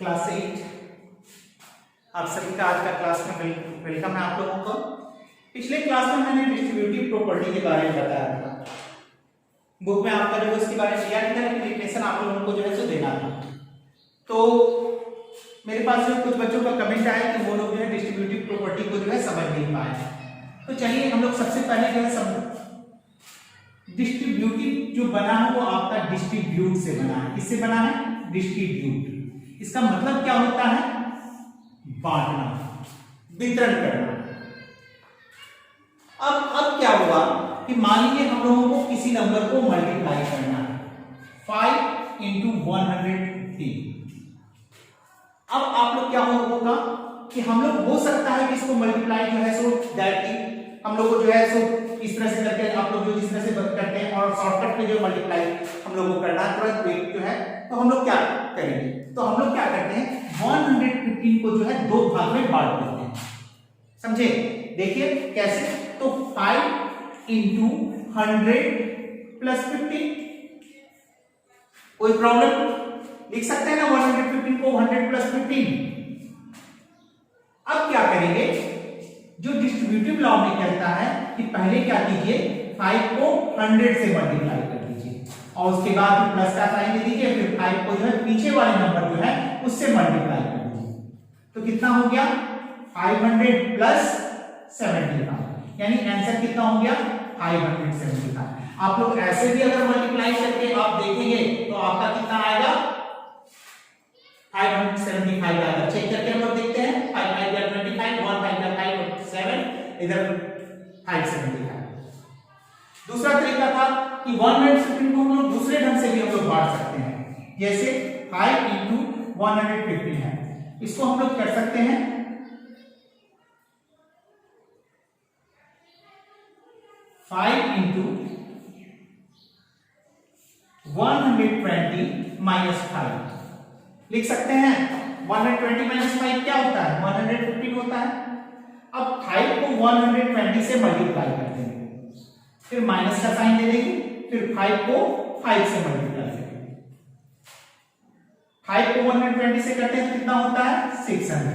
Class 8 आप सभी का आज का क्लास में वेलकम है आप लोगों को। पिछले क्लास में मैंने डिस्ट्रीब्यूटिव प्रॉपर्टी के बारे में बताया था। बुक में आपका जो इसके बारे में दिया था, एक्सप्लेनेशन आप लोगों को जो है सो देना था। तो मेरे पास जो कुछ बच्चों का कमेंट आया कि वो लोग जो है डिस्ट्रीब्यूटिव प्रॉपर्टी को जो है समझ नहीं पाए। तो चलिए हम लोग सबसे पहले जो है डिस्ट्रीब्यूटिव जो बना है वो आपका डिस्ट्रीब्यूट से बना है। किससे बना है? डिस्ट्रीब्यूट। इसका मतलब क्या होता है? बांटना, वितरण करना। अब क्या हुआ कि मान लीजिए हम लोगों को किसी नंबर को मल्टीप्लाई करना है 5 into 150। अब आप लोग क्या होगा कि हम लोग हो सकता है कि इसको मल्टीप्लाई जो है सो डायरेक्टली हम लोग को जो है सो इस तरह से करके आप लोग जो जिस तरह से करते हैं और शॉर्टकट में जो मल्टीप्लाई हम लोग को करना है तुरंत वेट जो है, तो हम लोग क्या करेंगे? तो हम लोग क्या करते हैं 115 को जो है दो भाग में बांट देते हैं। समझे? देखिए कैसे। तो 5 into 100 plus 50। कोई प्रॉब्लम? लिख सकते हैं ना 115 को 100 plus 15। अब क्या करेंगे? जो डिस्ट्रीब्यूटिव लॉ में कहता है कि पहले क्या कीजिए 5 को 100 से मल्टीप्लाई कर दीजिए और उसके बाद प्लस का साइन दे दीजिए, फिर 5 को जो है पीछे वाले नंबर जो है उससे मल्टीप्लाई कर दीजिए। तो कितना हो गया? 500 प्लस 75, यानी आंसर कितना हो गया? 575। आप लोग ऐसे भी अगर मल्टीप्लाई करके आप देखेंगे तो आपका कितना आएगा? 575 आएगा। चेक करके हम लोग देखते हैं। 5 5 या 25, 1 5 या 5 और 7, इधर 575। दूसरा तरीका था कि 115 को हम लोग दूसरे ढंग से भी हम लोग बांट सकते हैं। जैसे 5 into 150 है, इसको हम लोग कर सकते हैं 5 into 120 minus 5 लिख सकते हैं। 120 minus 5 क्या होता है? 115 होता है। अब 5 को 120 से मल्टीप्लाई करते हैं, फिर माइनस का साइन दे देंगे, फिर 5 को 5 से मल्टीप्लाई करेंगे। 5 को 120 से करते हैं कितना होता है? 600।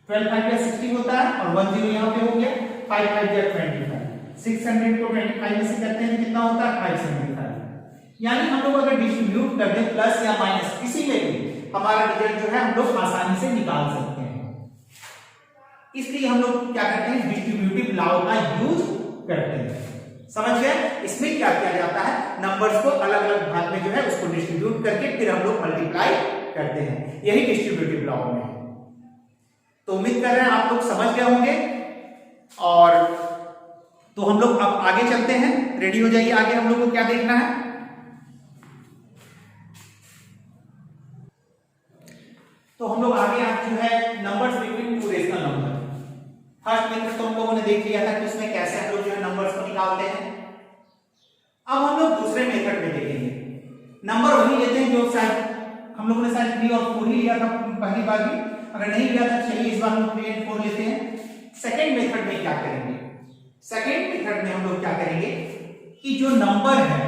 12 5 या 60 होता है और 1 0 यहां पे हो गया। 5 5 या 25। 600 को 25 में से करते हैं कितना होता है? 575। यानी हम लोग अगर डिस्ट्रीब्यूट कर दें प्लस या माइनस किसी में भी, हमारा रिजल्ट जो है हम लोग आसानी से निकाल सकते हैं। इसलिए हम लोग क्या करते हैं? डिस्ट्रीब्यूटिव लॉ का यूज करते हैं। समझ गए? इसमें क्या किया जाता है? नंबर्स को अलग अलग भाग में जो है उसको डिस्ट्रीब्यूट करके फिर हम लोग मल्टीप्लाई करते हैं। यही डिस्ट्रीब्यूटिव लॉ में है। तो उम्मीद कर रहे हैं आप लोग समझ गए होंगे। और तो हम लोग अब आगे चलते हैं। रेडी हो जाइए। आगे हम लोग को क्या देखना है? तो हम लोग आगे जो है numbers between two rational number. First method तो हम लोगों ने देख लिया था कि उसमें कैसे हम लोग जो है नंबर्स को निकालते हैं। अब हम लोग दूसरे मेथड में देखेंगे। नंबर वही लेते हैं जो शायद हम लोगों ने शायद 3 और 4 ही लिया था पहली बार भी। अगर नहीं लिया था चलिए इस बार हम 3 और 4 लेते हैं। सेकेंड मेथड में क्या करेंगे? सेकेंड मेथड में हम लोग क्या करेंगे कि जो नंबर है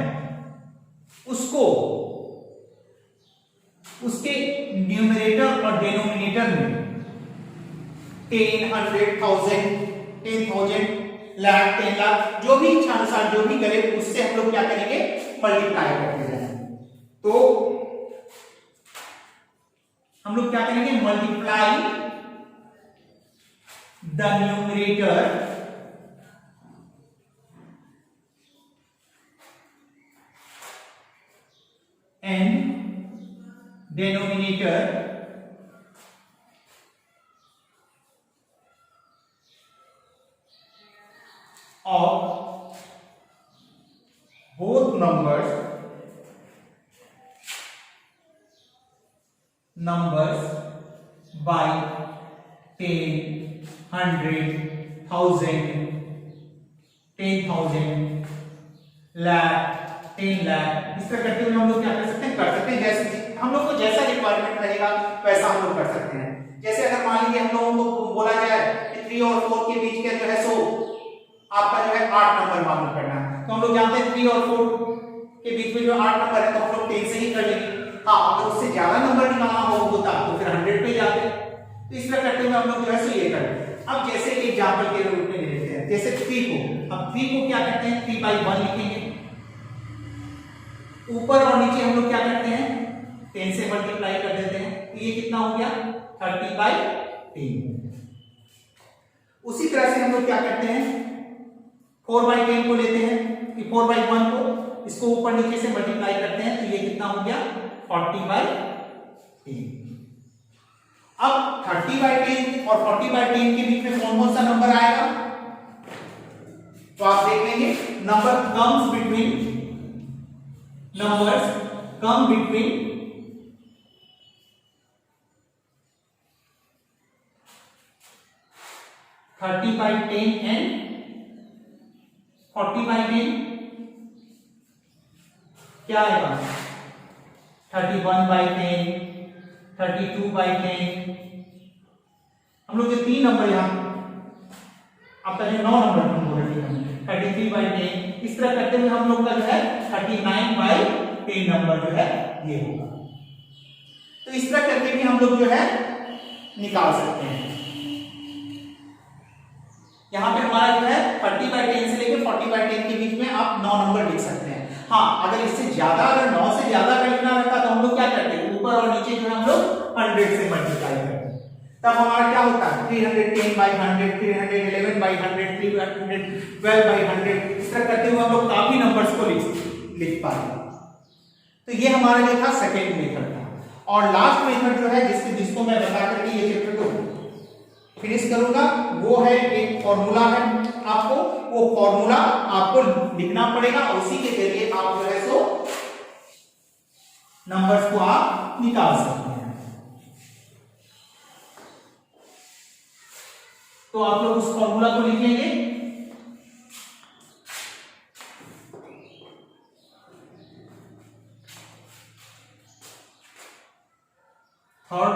उसको उसके न्यूमरेटर और डिनोमिनेटर में 10, 100, 1000, 10,000, लाख, 10 लाख जो भी इच्छा अनुसार जो भी करे उससे हम लोग क्या करेंगे? मल्टीप्लाई करते जाएंगे। तो हम लोग क्या करेंगे? Multiply the numerator and denominator of both numbers by 10, 100, 1000, 10,000, lakh, 10 lakh. इस तरह करते हुए हम लोग क्या कर सकते हैं? जैसे हम लोग को जैसा रिक्वायरमेंट रहेगा वैसा हम लोग कर सकते हैं। जैसे अगर मान लीजिए हम लोगों को बोला जाए कि 3 और 4 के बीच के जो है सो आपका जो है 8 नंबर मालूम करना है, तो हम लोग जानते हैं 3 और 4 के बीच में जो 8 नंबर है तो हम लोग 10 से ही कर लेंगे। हाँ, अगर उससे ज्यादा नंबर निकालना होता 3 को क्या करते हैं 3/1 लिखेंगे, ऊपर और नीचे हम लोग क्या करते हैं 10 से मल्टीप्लाई कर देते हैं, तो ये कितना हो गया 30/10। उसी तरह से हम लोग क्या करते हैं 4/10 को लेते हैं कि 4/1 को इसको ऊपर नीचे से मल्टीप्लाई करते हैं, तो ये कितना हो गया 40/10। अब 30/10 और 40/10 के बीच में कौन कौन सा नंबर आएगा, तो आप देख लेंगे नंबर्स कम बिटवीन 30/10 एंड 40/10। क्या आएगा 31/10, 32/10। हम लोग जो 3 नंबर यहां आपका जो 9 नंबर हम बोल रहे हैं 33/10, इस तरह करते हुए हम लोग का जो है 39/10 नंबर जो है ये होगा। तो इस तरह करके भी हम लोग जो है निकाल सकते हैं। यहां पे हमारा जो है 30/10 से लेकर 40/10 के बीच में आप 9 नंबर लिख सकते हैं। हाँ, अगर इससे ज्यादा, अगर 9 से ज्यादा का लिखना रहता तो हम लोग क्या करते हैं ऊपर और नीचे जो है हम लोग 100 से मल्टीप्लाई करते हैं, तब हमारा क्या होता है 310/100, 311/100, 312/100। इस तरह करते हुए हम लोग काफी नंबर्स को लिख पाएंगे। तो ये हमारा जो था सेकेंड मेथड था। और लास्ट मेथड जो है जिसको मैं बता करके ये चैप्टर को फिनिश करूंगा, वो है एक फॉर्मूला है, आपको वो फॉर्मूला आपको लिखना पड़ेगा और उसी के जरिए आप जो है सो नंबर्स को आप निकाल सकते हैं। तो आप लोग उस फॉर्मूला को लिखेंगे। Third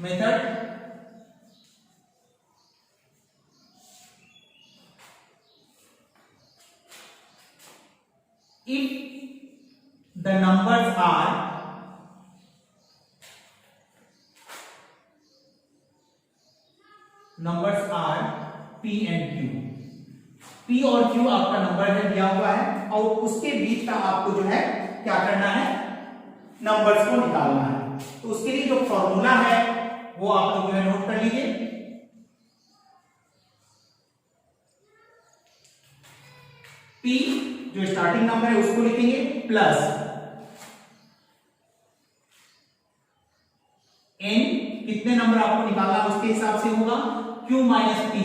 method, if the numbers are P and Q, P और Q आपका नंबर है दिया हुआ है और उसके बीच का आपको जो है क्या करना है नंबर्स को निकालना है। तो उसके लिए जो फॉर्मूला है वो आप लोग जो है नोट कर लीजिए। P जो स्टार्टिंग नंबर है उसको लिखेंगे प्लस n, कितने नंबर आपको निकालना उसके हिसाब से होगा Q माइनस P,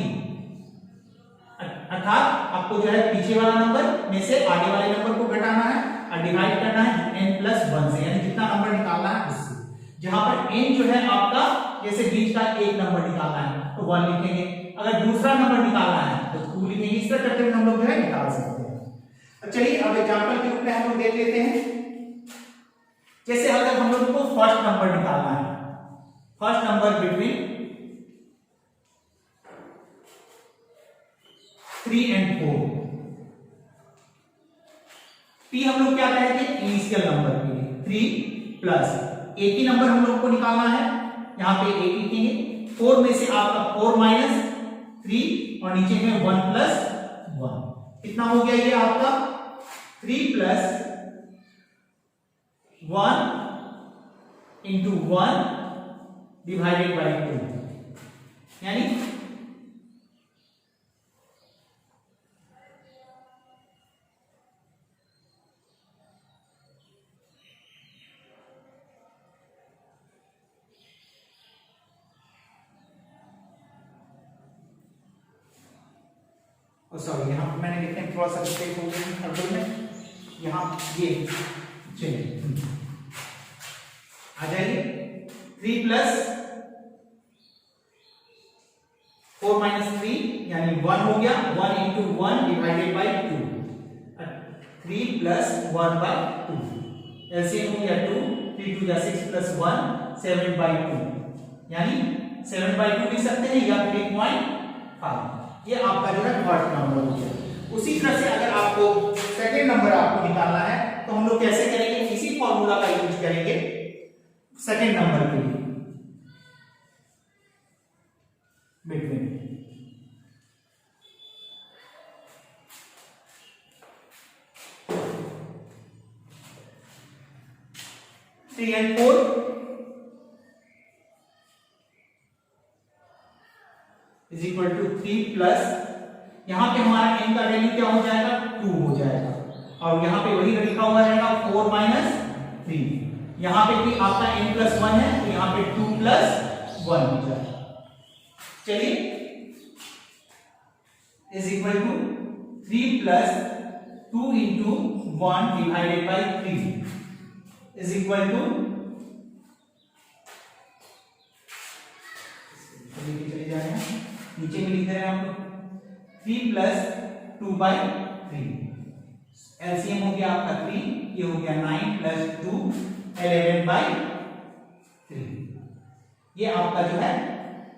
अर्थात आपको जो है पीछे वाला नंबर में से आगे वाले नंबर को घटाना है और डिवाइड करना है n+1 से, यानी जितना नंबर निकालना है उससे। जहां पर n जो है आपका जैसे बीच का एक नंबर निकालना है तो 1 लिखेंगे, अगर दूसरा नंबर निकालना है तो 2 लिखेंगे। इस तरह करके हम लोग जो है निकाल सकते हैं। चलिए अब एग्जांपल के रूप में हम लोग देख लेते हैं। जैसे अगर हम लोग को फर्स्ट नंबर निकालना है, first number between 3 and 4, P हम लोग क्या कहेंगे इनिशियल नंबर के लिए 3 प्लस एक ही नंबर हम लोग को निकालना है, यहां पे 8 लिखेंगे। 4 में से आपका 4 माइनस 3 और नीचे में 1 प्लस 1, कितना हो गया ये आपका 3 प्लस 1 इंटू 1 डिवाइडेड बाई 2, यानी सॉरी यहाँ पर मैंने लिखे थोड़ा सा मिस्टेक हो गया अब्दुल में, यहाँ ये चलिए आ जाइए 3 प्लस 4 माइनस 3 यानी 1 हो गया, 1 into 1 divided by 2, 3 plus 1 by 2, LCM हो गया 2, 3 2 6 प्लस 1 7/2, यानी 7/2 लिख सकते हैं या 3.5। ये आपका जो है फर्स्ट नंबर हो गया। उसी तरह से अगर आपको सेकंड नंबर आपको निकालना है तो हम लोग कैसे करेंगे, इसी फॉर्मूला का यूज करेंगे सेकंड नंबर के लिए between 3 and 4 is equal to 3 plus यहां पे हमारा n का वैल्यू क्या हो जाएगा 2 हो जाएगा और यहां पे वही लिखा हुआ रहेगा 4 माइनस 3। यहां पे भी आपका n प्लस 1 है तो यहां पे 2 प्लस 1 हो जाएगा। चलिए is equal to 3 plus 2 into 1 divided by 3 is equal to चले जाएगा नीचे में लिख दे रहे हैं आप लोग 3 प्लस 2 बाई 3 एलसीएम हो गया आपका 3 ये हो गया 9 प्लस 2 11 बाई 3। ये आपका जो है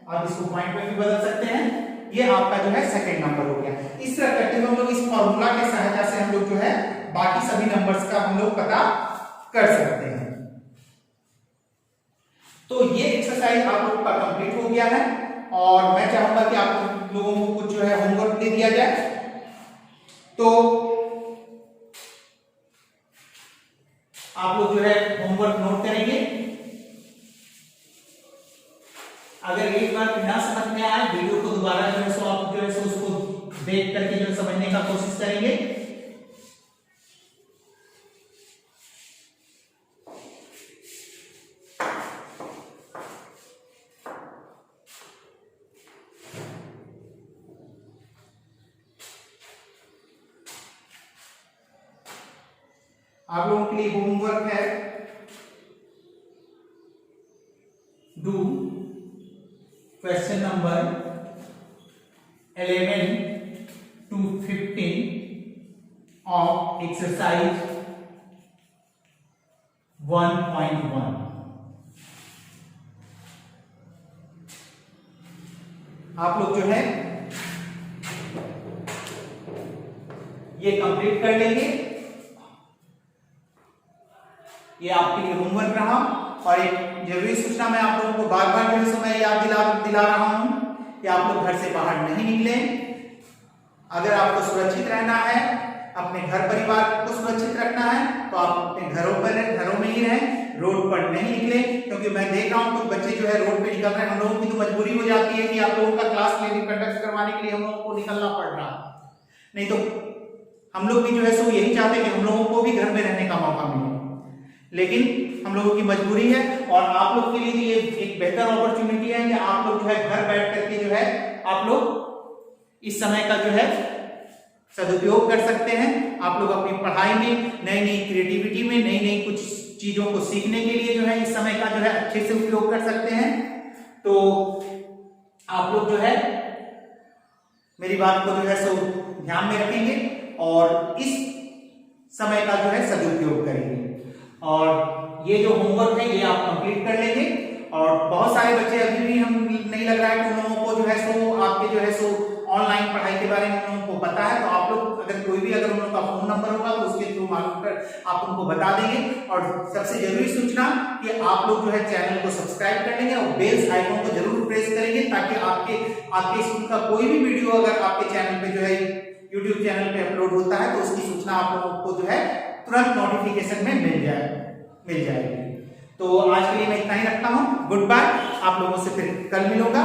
आप इसको पॉइंट में भी बदल सकते हैं। ये आपका जो है सेकंड नंबर हो गया। इस तरह करते हुए हम लोग इस फॉर्मूला के सहायता से हम लोग जो है बाकी सभी नंबर्स का हम लोग पता कर सकते हैं। तो ये एक्सरसाइज आप लोग का कंप्लीट हो गया है और मैं चाहूंगा कि आप लोगों को कुछ जो है होमवर्क दे दिया जाए। तो आप लोग जो है होमवर्क नोट करेंगे। अगर एक बार ना समझ में आए वीडियो को दोबारा जो है सो आप जो है सो उसको देख करके जो समझने का कोशिश करेंगे। आप लोगों के लिए होमवर्क है do question number 11 to 15 of exercise 1.1। आप लोग जो है ये कंप्लीट कर लेंगे। ये आपके लिए होमवर्क रहा और एक जरूरी सूचना मैं आप लोगों को बार बार जो है मैं याद दिला रहा हूं कि आप लोग घर से बाहर नहीं निकले। अगर आपको सुरक्षित रहना है, अपने घर परिवार को सुरक्षित रखना है तो आप अपने घरों में ही रहें, रोड पर नहीं निकले। क्योंकि मैं देख रहा हूं कुछ बच्चे जो है रोड पे निकल रहे हैं। हम लोगों की तो मजबूरी हो जाती है कि आप लोगों का क्लास कंडक्ट करवाने के लिए हम लोगों को निकलना पड़ रहा है, नहीं तो हम लोग भी जो है सो यही चाहते हैं कि हम लोगों को भी घर में रहने का मौका मिले, लेकिन हम लोगों की मजबूरी है। और आप लोग के लिए ये एक बेहतर अपॉर्चुनिटी है कि आप लोग जो है घर बैठ करके जो है आप लोग इस समय का जो है सदुपयोग कर सकते हैं। आप लोग अपनी पढ़ाई में नई नई क्रिएटिविटी में नई नई कुछ चीजों को सीखने के लिए जो है इस समय का जो है अच्छे से उपयोग कर सकते हैं। तो आप लोग जो है मेरी बात को जो है सो ध्यान में रखेंगे और इस समय का जो है सदुपयोग करेंगे। और ये जो होमवर्क है ये आप कंप्लीट कर लेंगे। और बहुत सारे बच्चे अभी भी हम नहीं लग रहा है कि उन लोगों को जो है सो आपके जो है सो ऑनलाइन पढ़ाई के बारे में उन लोगों को पता है। तो आप लोग अगर कोई भी अगर उन लोगों का फोन नंबर होगा तो उसके थ्रू मालूम कर आप उनको बता देंगे। और सबसे जरूरी सूचना कि आप लोग जो है चैनल को सब्सक्राइब कर लेंगे और बेल आइकन को जरूर प्रेस करेंगे ताकि आपके स्कूल का कोई भी वीडियो अगर आपके चैनल पे जो है यूट्यूब चैनल पे अपलोड होता है तो उसकी सूचना आप लोगों को जो है तुरंत नोटिफिकेशन में मिल जाएगी। तो आज के लिए मैं इतना ही रखता हूं। Good bye. आप लोगों से फिर कल मिलूंगा।